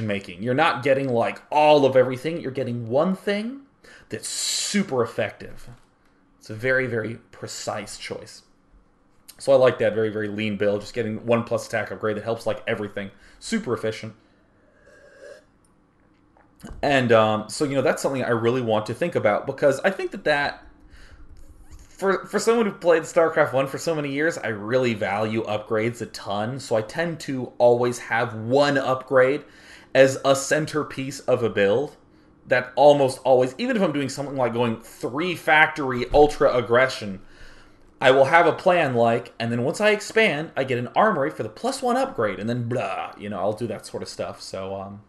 making. You're not getting like all of everything. You're getting one thing that's super effective. It's a very, very precise choice. So I like that very, very lean build. Just getting 1+ attack upgrade that helps like everything. Super efficient. And so, that's something I really want to think about because I think that for someone who played StarCraft 1 for so many years, I really value upgrades a ton. So I tend to always have one upgrade as a centerpiece of a build. That almost always, even if I'm doing something like going 3 factory ultra aggression, I will have a plan like, and then once I expand, I get an armory for the +1 upgrade, and then blah, I'll do that sort of stuff. So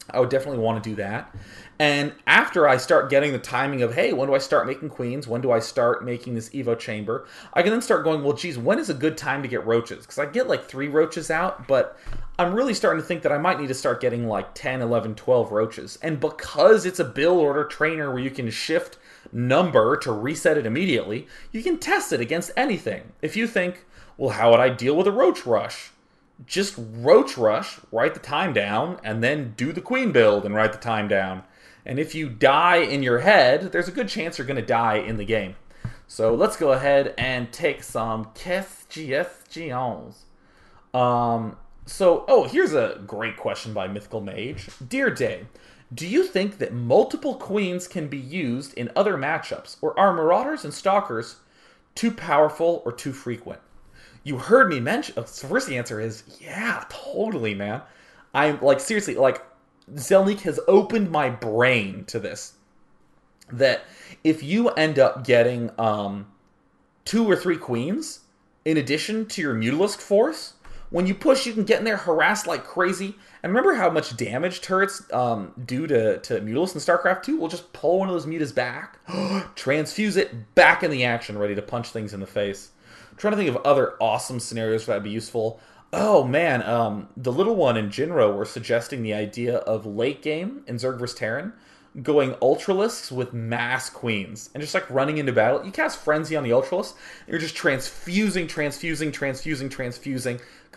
I would definitely want to do that. And after I start getting the timing of, hey, when do I start making queens? When do I start making this Evo chamber? I can then start going, well, geez, when is a good time to get roaches? Because I get like 3 roaches out, but I'm really starting to think that I might need to start getting like 10, 11, 12 roaches. And because it's a build order trainer where you can shift number to reset it immediately, you can test it against anything. If you think, well, how would I deal with a roach rush? Just roach rush, write the time down, and then do the queen build and write the time down. And if you die in your head, there's a good chance you're going to die in the game. So let's go ahead and take some questions. Here's a great question by Mythical Mage. Dear Day, do you think that multiple queens can be used in other matchups, or are marauders and stalkers too powerful or too frequent? You heard me mention. First, the answer is yeah, totally, man. I'm like seriously, like Zelniq has opened my brain to this. That if you end up getting 2 or 3 queens in addition to your Mutalisk force, when you push, you can get in there, harass like crazy. And remember how much damage turrets do to Mutalisk in StarCraft 2? We'll just pull one of those mutas back, transfuse it back in the action, ready to punch things in the face. I'm trying to think of other awesome scenarios where that'd be useful. Oh man, the little one in Jinro were suggesting the idea of late game in Zerg vs Terran going Ultralisks with mass queens and just like running into battle. You cast Frenzy on the Ultralisk, and you're just transfusing, because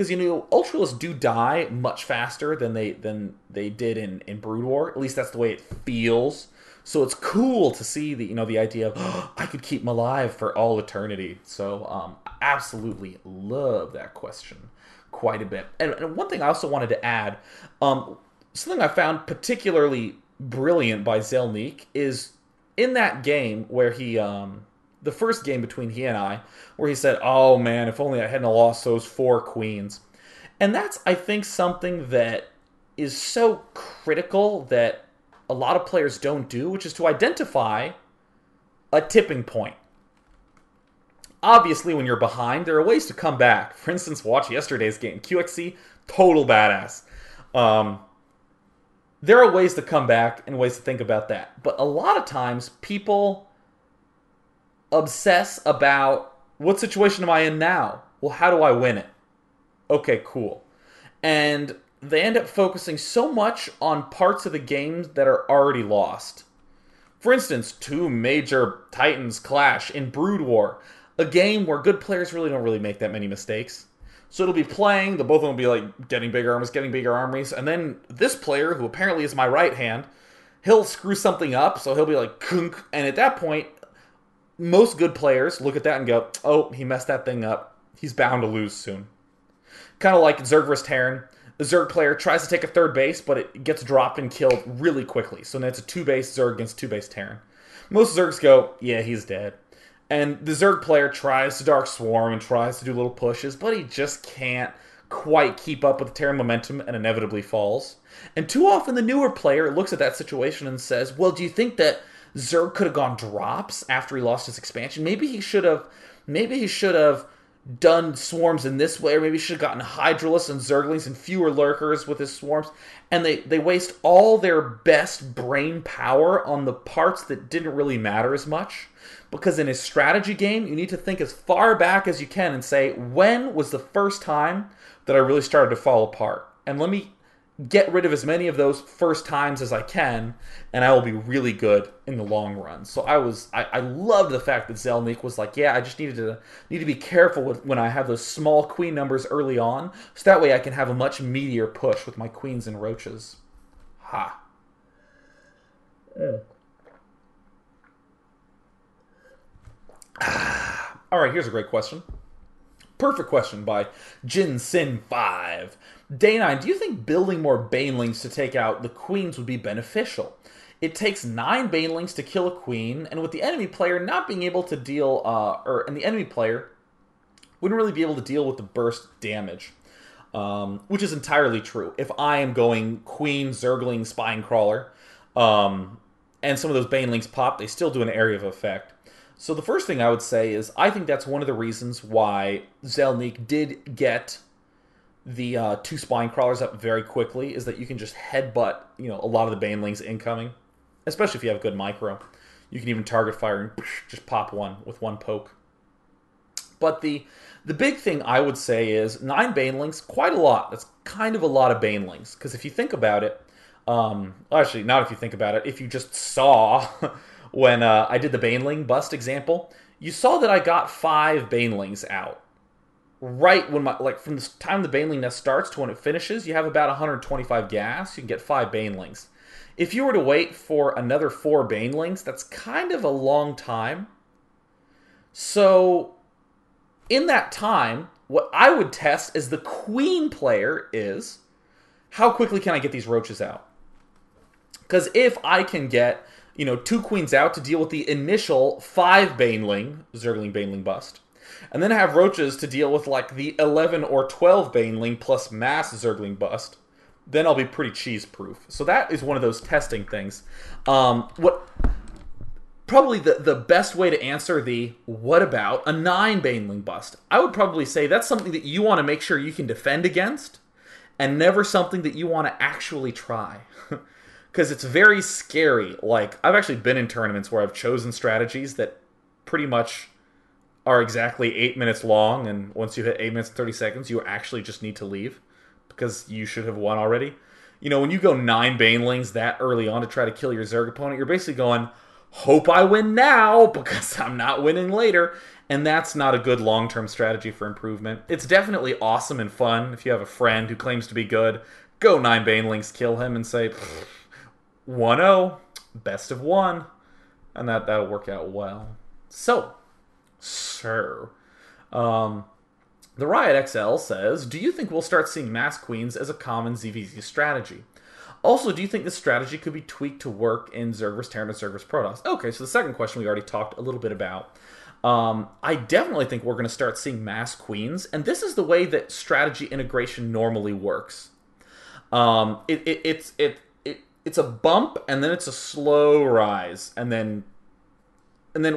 Ultralisks do die much faster than they did in Brood War. At least that's the way it feels. So it's cool to see the idea of I could keep them alive for all eternity. So absolutely love that question quite a bit. And one thing I also wanted to add, something I found particularly brilliant by Zelniq is in that game where he, the first game between he and I, where he said, oh man, if only I hadn't lost those 4 queens. And that's, I think, something that is so critical that a lot of players don't do, which is to identify a tipping point. Obviously, when you're behind, there are ways to come back. For instance, watch yesterday's game. QXC, total badass. There are ways to come back and ways to think about that. But a lot of times, people obsess about, what situation am I in now? Well, how do I win it? Okay, cool. And they end up focusing so much on parts of the game that are already lost. For instance, 2 major titans clash in Brood War, a game where good players don't really make that many mistakes. So it'll be playing, the both of them will be like getting bigger armies, and then this player, who apparently is my right hand, he'll screw something up, so he'll be like, kunk, and at that point, most good players look at that and go, oh, he messed that thing up. He's bound to lose soon. Kind of like Zerg vs Terran. The Zerg player tries to take a 3rd base, but it gets dropped and killed really quickly. So then it's a 2-base Zerg against 2-base Terran. Most Zergs go, yeah, he's dead. And the Zerg player tries to Dark Swarm and tries to do little pushes, but he just can't quite keep up with the Terran momentum and inevitably falls. And too often the newer player looks at that situation and says, well, do you think that Zerg could have gone drops after he lost his expansion? Maybe he should have done swarms in this way, or maybe he should have gotten Hydralisks and Zerglings and fewer lurkers with his swarms. And they waste all their best brain power on the parts that didn't really matter as much. Because in a strategy game, you need to think as far back as you can and say, when was the first time that I really started to fall apart? And let me get rid of as many of those first times as I can, and I will be really good in the long run. So I loved the fact that Zelniq was like, yeah, I just need to be careful with when I have those small queen numbers early on, so that way I can have a much meatier push with my queens and roaches. Ha. All right, here's a great question. Perfect question by Jin Sin 5. Day 9, do you think building more Banelings to take out the queens would be beneficial? It takes 9 Banelings to kill a queen, and with the enemy player not being able to deal, and the enemy player wouldn't really be able to deal with the burst damage. Which is entirely true. If I am going Queen, Zergling, Spine Crawler, and some of those Banelings pop, they still do an area of effect. So the first thing I would say is I think that's one of the reasons why Zelniq did get the 2 Spine Crawlers up very quickly, is that you can just headbutt, a lot of the Banelings incoming, especially if you have good micro. You can even target fire and just pop one with 1 poke. But the big thing I would say is 9 Banelings, quite a lot. That's kind of a lot of Banelings. Because if you think about it, actually, not if you think about it, if you just saw when I did the Baneling bust example, you saw that I got 5 Banelings out. Right when from the time the Baneling nest starts to when it finishes, you have about 125 gas. You can get 5 Banelings. If you were to wait for another 4 Banelings, that's kind of a long time. So in that time, what I would test as the queen player is, how quickly can I get these roaches out? Because if I can get, 2 queens out to deal with the initial 5 Baneling, Zergling Baneling bust, and then have roaches to deal with like the 11 or 12 Baneling plus mass Zergling bust, then I'll be pretty cheese-proof. So that is one of those testing things. Probably the best way to answer the what about a 9 Baneling bust, I would probably say that's something that you want to make sure you can defend against, and never something that you want to actually try. Because it's very scary. Like, I've actually been in tournaments where I've chosen strategies that pretty much are exactly 8 minutes long, and once you hit 8 minutes and 30 seconds, you actually just need to leave, because you should have won already. When you go 9 Banelings that early on to try to kill your Zerg opponent, you're basically going, hope I win now, because I'm not winning later. And that's not a good long-term strategy for improvement. It's definitely awesome and fun if you have a friend who claims to be good. Go 9 Banelings, kill him, and say, 1-0, best of 1. And that'll work out well. So, sir, the Riot XL says, do you think we'll start seeing mass queens as a common ZVZ strategy? Also, do you think this strategy could be tweaked to work in Zerg vs. Terran and Zerg vs. Protoss? Okay, so the second question we already talked a little bit about. I definitely think we're going to start seeing mass queens, and this is the way that strategy integration normally works. It's a bump, and then it's a slow rise, and then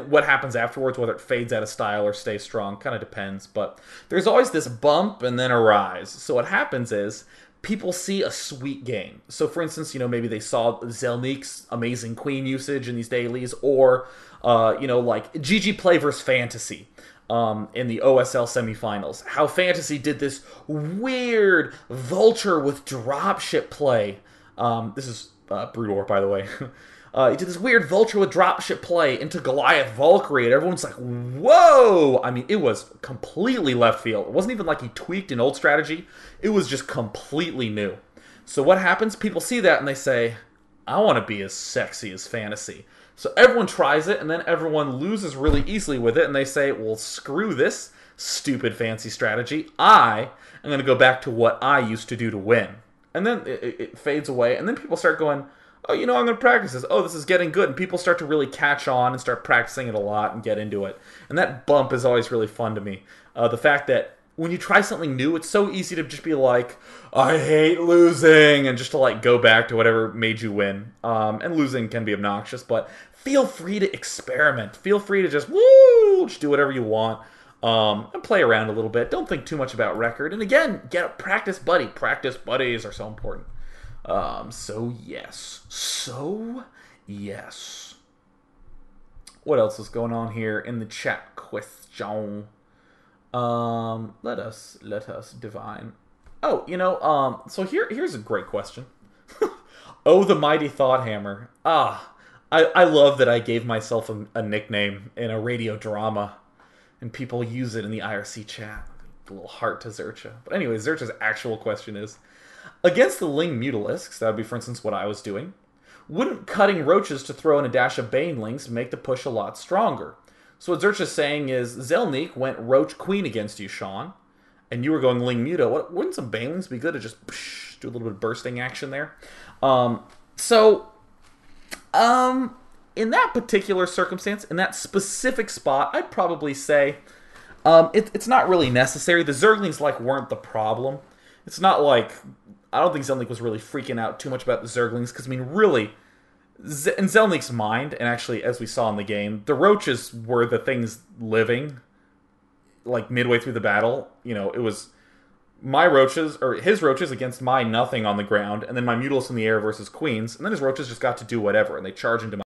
what happens afterwards, whether it fades out of style or stays strong, kind of depends. But there's always this bump and then a rise. So what happens is people see a sweet game. So for instance, maybe they saw Zelniq's amazing queen usage in these dailies, or like GG Play vs. Fantasy in the OSL semifinals. How Fantasy did this weird vulture with dropship play. This is Broodor, by the way. He did this weird vulture with dropship play into Goliath Valkyrie, and everyone's like, whoa! I mean, it was completely left field. It wasn't even like he tweaked an old strategy. It was just completely new. So what happens? People see that and they say, I want to be as sexy as Fantasy. So everyone tries it, and then everyone loses really easily with it, and they say, well, screw this stupid fancy strategy. I am going to go back to what I used to do to win. And then it fades away, and then people start going, oh, I'm going to practice this. Oh, this is getting good. And people start to really catch on and start practicing it a lot and get into it. And that bump is always really fun to me. The fact that when you try something new, it's so easy to just be like, I hate losing, and just to like go back to whatever made you win. And losing can be obnoxious, but feel free to experiment. Feel free to just do whatever you want. And play around a little bit. Don't think too much about record. And again, get a practice buddy. Practice buddies are so important. So yes. What else is going on here in the chat question? Let us divine. Oh, so here's a great question. Oh, the mighty thought hammer. I love that I gave myself a nickname in a radio drama, and people use it in the IRC chat. A little heart to Zercha. But anyway, Zercha's actual question is, against the Ling Mutalisks, that would be, for instance, what I was doing, wouldn't cutting roaches to throw in a dash of Banelings make the push a lot stronger? So what Zercha's saying is, Zelniq went Roach Queen against you, Sean, and you were going Ling Muto. Wouldn't some Banelings be good to just do a little bit of bursting action there? So, in that particular circumstance, in that specific spot, I'd probably say it's not really necessary. The Zerglings weren't the problem. It's not like I don't think Zelniq was really freaking out too much about the Zerglings because really, in Zelniq's mind, and actually as we saw in the game, the roaches were the things living. Midway through the battle, it was my roaches, or his roaches against my nothing on the ground, and then my Mutalisks in the air versus Queens, and then his roaches just got to do whatever, and they charge into